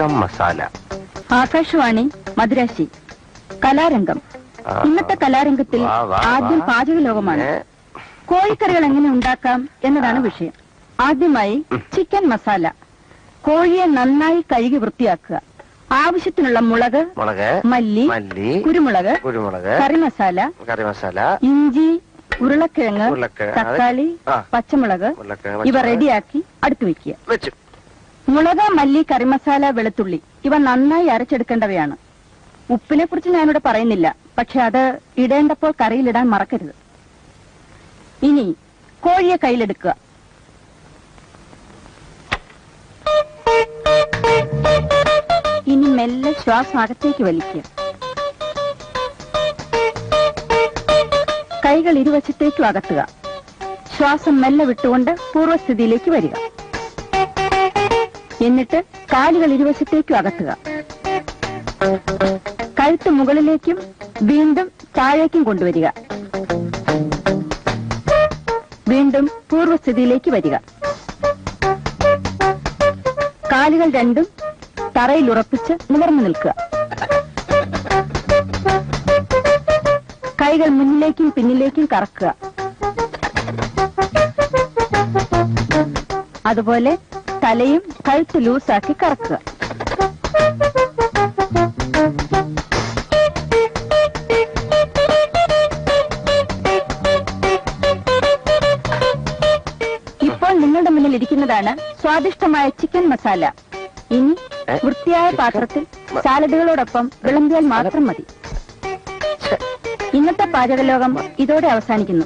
Chicken masala. Akashvani മദ്രാശി. കലാരംഗം. ഇന്നത്തെ കലാരംഗത്തിൽ ആദ്യം പാചക ലോകമാണ്. കോഴിക്കറികൾ എങ്ങനെ ഉണ്ടാക്കാം എന്നതാണ് വിഷയം. ആദ്യമായി ചിക്കൻ മസാല. കോഴിയെ നന്നായി കഴുകി വൃത്തിയാക്കുക. ആവശ്യത്തിനുള്ള മുളക്, മല്ലി, കുരുമുളക്, കറിമസാല, ഇഞ്ചി, ഉരുളക്കിഴങ്ങ്, തക്കാളി, പച്ചമുളക് ഇവ റെഡിയാക്കി അടുത്ത് വയ്ക്കുക. മുളക്, മല്ലി, കറിമസാല, വെളുത്തുള്ളി ഇവ നന്നായി അരച്ചെടുക്കേണ്ടവയാണ്. ഉപ്പിനെ കുറിച്ച് ഞാനിവിടെ പറയുന്നില്ല, പക്ഷെ അത് ഇടേണ്ടപ്പോൾ കറിയിലിടാൻ മറക്കരുത്. ഇനി കോഴിയെ കയ്യിലെടുക്കുക. ഇനി മെല്ലെ ശ്വാസം അകത്തേക്ക് വലിക്കുക. കൈകൾ ഇരുവശത്തേക്കും അകത്തുക. ശ്വാസം മെല്ലെ വിട്ടുകൊണ്ട് പൂർവ്വസ്ഥിതിയിലേക്ക് വരിക. എന്നിട്ട് കാലുകൾ ഇരുവശത്തേക്കും അകത്തുക. കഴുത്ത് മുകളിലേക്കും വീണ്ടും താഴേക്കും കൊണ്ടുവരിക. വീണ്ടും പൂർവ്വസ്ഥിതിയിലേക്ക് വരിക. കാലുകൾ രണ്ടും തറയിൽ ഉറപ്പിച്ച് നിവർന്നു നിൽക്കുക. കൈകൾ മുന്നിലേക്കും പിന്നിലേക്കും കറക്കുക. അതുപോലെ തലയും കഴുത്ത് ലൂസാക്കി കറക്കുക. ഇപ്പോൾ നിങ്ങളുടെ മുന്നിൽ ഇരിക്കുന്നതാണ് സ്വാദിഷ്ടമായ ചിക്കൻ മസാല. ഇനി വൃത്തിയായ പാത്രത്തിൽ സാലഡുകളോടൊപ്പം വിളമ്പിയാൽ മാത്രം മതി. ഇന്നത്തെ പാചകലോകം ഇതോടെ അവസാനിക്കുന്നു.